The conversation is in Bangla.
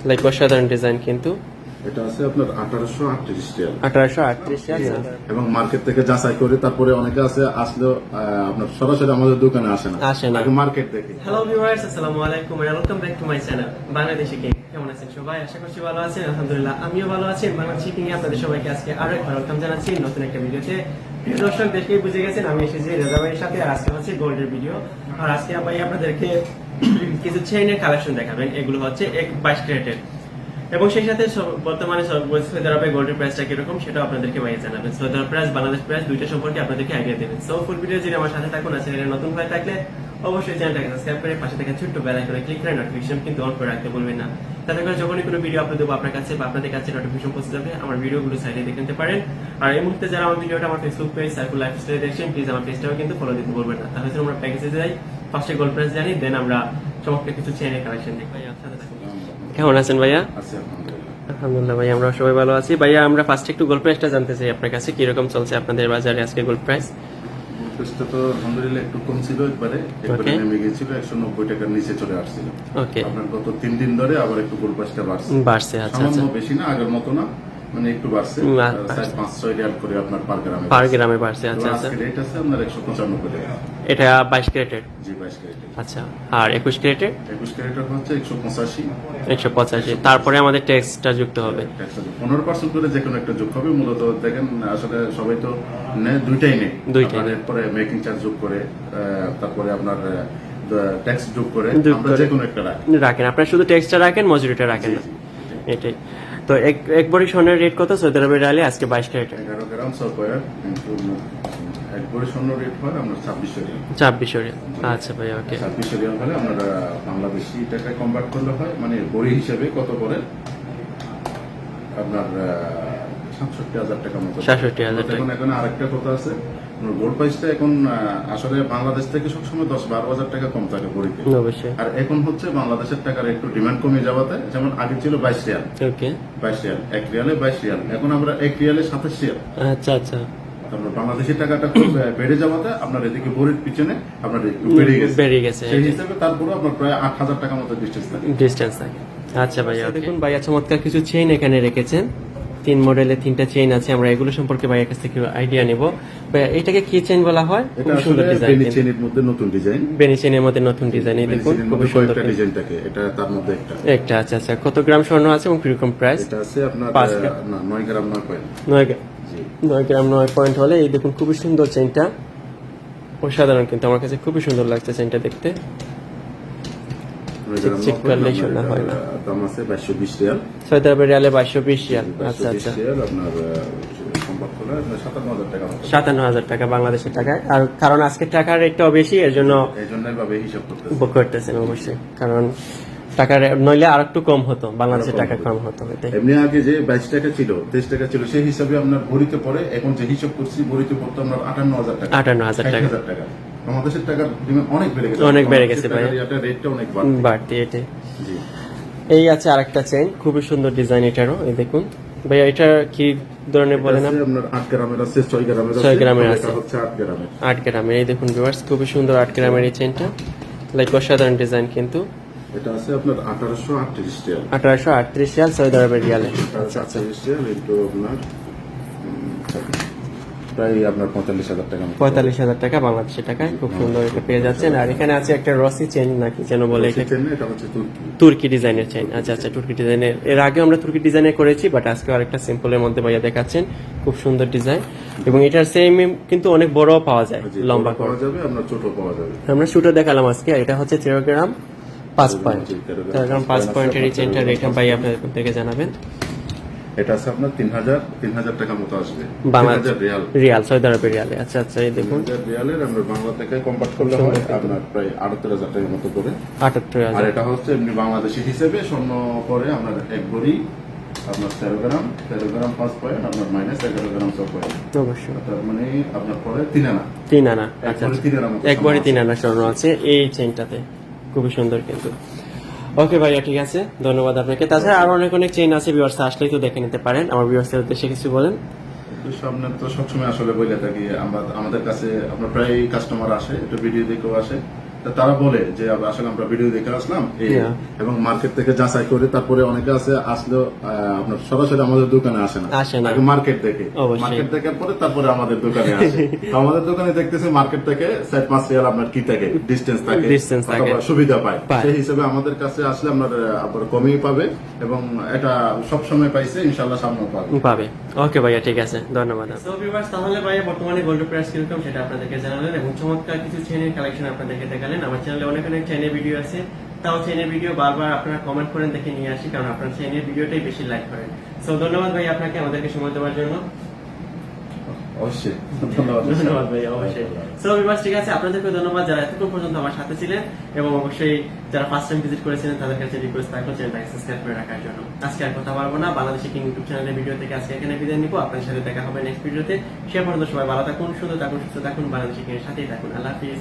লাইক অসাধারণ ডিজাইন কিন্তু এটা আছে আপনার 1838 রিয়াল। 1838 রিয়াল এবং মার্কেট থেকে যাচাই করে তারপরে অনেকে আছে আসলেও আপনার সরাসরি আমাদের দোকানে আসে না, আগে মার্কেট দেখে। হ্যালো ভিউয়ার্স, আসসালামু আলাইকুম and welcome back to my channel Bangladeshi king. কেমন আছেন সবাই? আশা করছি ভালো আছেন। আলহামদুলিল্লাহ আমিও ভালো আছি। বাংলাদেশি কিং এ আপনাদের সবাইকে আজকে আরো একবার ওয়েলকাম জানাচ্ছি নতুন একটা ভিডিওতে। প্রিয় দর্শক, দেখেই বুঝে গেছেন আমি এসেছি রেজা ভাইয়ের সাথে। আর আজকে হচ্ছে গোল্ডের ভিডিও। আর আজকে ভাই আপনাদেরকে কিছু চেইনের কালেকশন দেখাবেন। এগুলো হচ্ছে 22 ক্যারেটের এবং সেই সাথে বর্তমানে সৌদি আরবে গোল্ডের প্রাইসটা কিরকম সেটা আপনাদেরকে ভাই জানাবেন। সৌদি আরব প্রাইস, বাংলাদেশ প্রাইস দুইটা সম্পর্কে আপনাদেরকে আইডিয়া দেবেন। সো ফুল ভিডিও যদি আমার সাথে থাকুন। আছে নতুন হয়ে থাকলে অবশ্যই চ্যানেলটাকে সাবস্ক্রাইব করে পাশে থাকা ছোট্ট বেল আইকনে ক্লিক করে নোটিফিকেশন কিন্তু অন করে রাখতে ভুলবেন না। তাতে করে যখনই কোনো ভিডিও আপলোড দেবো আপনার কাছে বা আপনাদের কাছে নোটিফিকেশন পৌঁছে যাবে। আমার ভিডিওগুলো সাইডে দেখে নিতে পারেন। আর এই মুহূর্তে যারা আমার ভিডিওটা আমার ফেসবুক পেজ সাইফুল লাইফস্টাইল দেখছেন, প্লিজ আমার পেজটাও কিন্তু ফলো দিতে ভুলবেন না। তাহলে আমরা প্যাকেজে যাই, ফার্স্টে গোল্ড প্রাইস জানি, দেন আমরা চমৎকার কিছু চেইনের কালেকশন দেখি। ভাইয়া সাথে থাকুন। কেমন আছেন ভাইয়া? আলহামদুলিল্লাহ ভাইয়া, আমরা সবাই ভালো আছি। ভাইয়া আমরা ফার্স্টে একটু গোল্ড প্রাইসটা জানতে চাই আপনার কাছে, কিরকম চলছে আপনাদের বাজারে আজকে গোল্ড প্রাইস? প্রাইসটা তো আলহামদুলিল্লাহ একটু কম ছিল, একবারে নেমে গিয়েছিল, 190 টাকার নিচে চলে আসছিল। ওকে, আপনার গত 3 দিন ধরে আবার একটু গোল্ড প্রাইসটা বাড়ছে। আচ্ছা আচ্ছা, বেশি না, আগের মতো না, মানে একটু বাড়ছে, 5-6 রিয়াল করে আপনার পার গ্রামে বাড়ছে। আচ্ছা আচ্ছা, রেট আছে আপনার 195 টাকা। এটা 22 ক্যারেটের? জি 22 ক্যারেটের। আচ্ছা, আর 21 ক্যারেটের? 21 ক্যারেটের হচ্ছে 185। তারপরে আমাদের ট্যাক্সটা যুক্ত হবে 15% করে, যে কোনো একটা যোগ হবে। মূলত দেখেন আসলে সবাই তো নেয় দুইটাই নেয়, এরপরে মেকিং চার্জ যোগ করে, তারপরে আপনার ট্যাক্স যোগ করে আমরা যে কোনো একটা রাখেন। আপনারা শুধু ট্যাক্সটা রাখেন, মজুরিটা রাখেন না, এটাই তো। এক ভরি স্বর্ণের রেট কত সৌদি আরবের রিয়ালে আজকে 22 ক্যারেট? 11 গ্রাম স্কয়ার কিন্তু এক ভরি স্বর্ণ রেট হয় আমরা 2600 রিয়াল। 2600 রিয়াল। আচ্ছা ভাই, ওকে। 2600 রিয়াল হলে আমরা বাংলাদেশি টাকায় কনভার্ট করলে হয়, মানে ভরি হিসেবে কত করে আপনার 67,000 টাকা মতো। 67,000 টাকা। এখন আরেকটা কথা আছে, গোল্ড প্রাইসটা এখন আসলে বাংলাদেশ থেকে সবসময় 10-12 হাজার টাকা কম থাকে ভরিতে। অবশ্যই। আর এখন হচ্ছে বাংলাদেশের টাকার একটু ডিমান্ড কমে যাওয়াতে, যেমন আগে ছিল 22 রিয়াল। ওকে, 22 রিয়াল, 1 রিয়ালে 22 রিয়াল, এখন আমরা 1 রিয়ালে 27 রিয়াল। আচ্ছা আচ্ছা, আপনার বাংলাদেশি টাকাটা খুব বেড়ে যাওয়াতে আপনার এদিকে ভরির পিছনে আপনার একটু বেড়ে গেছে। সেই হিসাবে তারপরে আপনার প্রায় 8,000 টাকা মতো ডিস্টেন্স থাকে। আচ্ছা ভাইয়া, দেখুন ভাইয়া চমৎকার কিছু চেইন এখানে রেখেছেন। 3 মডেলের 3টা চেইন আছে। আমরা এগুলো সম্পর্কে ভাইয়ের কাছ থেকে আইডিয়া নেব। ভাইয়া এটাকে কি চেইন বলা হয়? খুব সুন্দর ডিজাইন, বেনি চেইনের মধ্যে নতুন ডিজাইন। বেনি চেইনের মধ্যে নতুন ডিজাইন, এই দেখুন খুব সুন্দর ডিজাইনটাকে, এটা তার মধ্যে একটা। আচ্ছা আচ্ছা, কত গ্রাম স্বর্ণ আছে এবং কিরকম প্রাইস? এটা আছে আপনার 9 গ্রাম 9 পয়েন্ট। 9 গ্রাম 9 পয়েন্ট হলে এই দেখুন খুবই সুন্দর চেইনটা, অসাধারণ কিন্তু আমার কাছে খুবই সুন্দর লাগছে চেইনটা দেখতে। চেক করলেই শোনা হয় না। দাম আছে 2220 রিয়াল। সৌদি আরবের রিয়ালে 2220 রিয়াল। আচ্ছা আচ্ছা, আপনার সম্পর্ক হলো 57,000 টাকা। 57,000 টাকা বাংলাদেশের টাকায়। আর কারণ আজকে টাকার রেটটাও বেশি, এর জন্য ভাবে হিসাব করতেছেন অবশ্যই। কারণ টাকার নইলে আর একটু কম হতো, বাংলাদেশের টাকা কম হতো। এমনি আগে যে 22 টাকা ছিল, 23 টাকা ছিল, সেই হিসাবে আপনার ভরিতে পরে এখন যে হিসাব করছি ভরিতে পড়তো আমরা 58,000 টাকা। 58,000 টাকা। বাংলাদেশের টাকার ডিমান্ড অনেক বেড়ে গেছে ভাই, রেটটা অনেক বাড়তি। এটাই। এই আছে আরেকটা চেইন, খুবই সুন্দর ডিজাইন এটারও, এই দেখুন ভাইয়া। এটা কি ধরনের বলেন? আপনার 8 গ্রামের আছে, 6 গ্রামের আছে। 6 গ্রামের আছে, এটা হচ্ছে 8 গ্রামের। 8 গ্রামের। এই দেখুন ভিউয়ার্স, খুবই সুন্দর 8 গ্রামের এই চেইনটা, লাইক অসাধারণ ডিজাইন কিন্তু। এটা আছে আপনার 1838 রিয়াল। 1838 রিয়াল সৌদি আরবের রিয়ালে। আচ্ছা আচ্ছা, রিয়াল একটু আপনার প্রায় আপনার 45,000 টাকা। 45,000 টাকা বাংলাদেশের টাকায় খুব সুন্দর এটা পেয়ে যাচ্ছেন। আর এখানে আছে একটা রসি চেইন নাকি যেন বলে, এটা হচ্ছে তুর্কি ডিজাইনের চেইন। আচ্ছা আচ্ছা, তুর্কি ডিজাইনের। এর আগে আমরা তুর্কি ডিজাইনে করেছি, বাট আজকে আরেকটা সিম্পলের মধ্যে ভাইয়া দেখাচ্ছেন, খুব সুন্দর ডিজাইন। এবং এটার সেম কিন্তু অনেক বড় পাওয়া যায়, লম্বা পাওয়া যাবে, আপনার ছোট পাওয়া যাবে। আমরা ছোট দেখালাম আজকে। এটা হচ্ছে 13 গ্রাম 5 পয়েন্ট। 13 গ্রাম 5 পয়েন্টের এই চেইনটার রেট ভাই আপনাদের জানাবেন। এটা আছে আপনার 3,000 টাকা মতো আসবে, বাংলাদেশ রিয়াল, সৌদি আরবের রিয়ালে। আচ্ছা আচ্ছা, এই দেখুন রিয়ালের আমরা বাংলা থেকে কনভার্ট করলে হয় আপনার প্রায় 78,000 টাকার মতো করে। 78,000। আর এটা হচ্ছে এমনি বাংলাদেশি হিসেবে স্বর্ণ পরে আপনার এক ভরি আপনার 13 গ্রাম 5 পয়েন্ট আপনার -11 গ্রাম 6 পয়েন্ট। অবশ্যই, তার মানে আপনার পরে 3 আনা। আচ্ছা, এক ভরি 3 আনা স্বর্ণ আছে এই চেইনটাতে, খুবই সুন্দর কিন্তু। ওকে ভাইয়া, ঠিক আছে, ধন্যবাদ আপনাকে। তাছাড়া আরো অনেক চেইন আছে, ভিউয়ার্স আসলেই তো দেখে নিতে পারেন। আমার ভিউয়ার্সদের উদ্দেশ্যে কিছু বলেন। সামনে তো সবসময় আসলে বলে থাকি, আমাদের কাছে আপনার প্রায় কাস্টমার আসে, একটু ভিডিও দেখেও আসে, তা তারা বলে যে আসলে আমরা ভিডিও দেখে আসলাম এই, Yeah. এবং মার্কেট থেকে যাচাই করে তারপরে অনেকে আছে আসলেও আপনার সরাসরি আমাদের দোকানে আসে না, আসে না। আগে মার্কেট দেখে, অবশ্যই। মার্কেট দেখার পরে তারপরে আমাদের দোকানে আসে। তো আমাদের দোকানে দেখতেছে মার্কেট থেকে 7-5 রিয়াল আপনার কি থাকে, ডিস্টেন্স থাকে, Distance থাকে। অথবা সুবিধা পায়। পায়। সেই হিসেবে আমাদের কাছে আসলে আপনার কমেই পাবে, এবং এটা সব সময় পাইছে, ইনশাআল্লাহ সামনেও পাবে। পাবে। ওকে ভাইয়া, ঠিক আছে, ধন্যবাদ। সো ভিউয়ার্স, তাহলে ভাইয়া বর্তমানে গোল্ড প্রাইস কিরকম সেটা আপনাদেরকে জানালেন এবং চমৎকার কিছু চেইনের কালেকশন আপনাদেরকে দেখালেন। আমার চ্যানেলে অনেক অনেক চেইনের ভিডিও আছে, তাও চেইনের ভিডিও বারবার আপনারা কমেন্ট করেন দেখে নিয়ে আসি, কারণ আপনারা চেইনের ভিডিওটাই বেশি লাইক করেন। সো ধন্যবাদ ভাই আপনাকে আমাদেরকে সময় দেওয়ার জন্য। অবশ্যই ধন্যবাদ। ধন্যবাদ ভাই, অবশ্যই। সো ভিউয়ার্স, ঠিক আছে, আপনাদেরকে ধন্যবাদ যারা এতক্ষণ পর্যন্ত আমার সাথে ছিলেন, এবং অবশ্যই যারা ফার্স্ট টাইম ভিজিট করেছিলেন তাদের কাছে রিকোয়েস্ট থাকলো চ্যানেলটাকে সাবস্ক্রাইব করে রাখার জন্য। আজকে আর কথা বলবো না, বাংলাদেশি কিং ইউটিউব চ্যানেলের ভিডিও থেকে আজকে এখানে বিদায় নিবো। আপনাদের সাথে দেখা হবে নেক্সট ভিডিওতে। সে পর্যন্ত সবাই ভালো থাকুন, সুন্দর থাকুন, সুস্থ থাকুন, বাংলাদেশি কিং এর সাথেই থাকুন। আল্লাহ হাফিজ।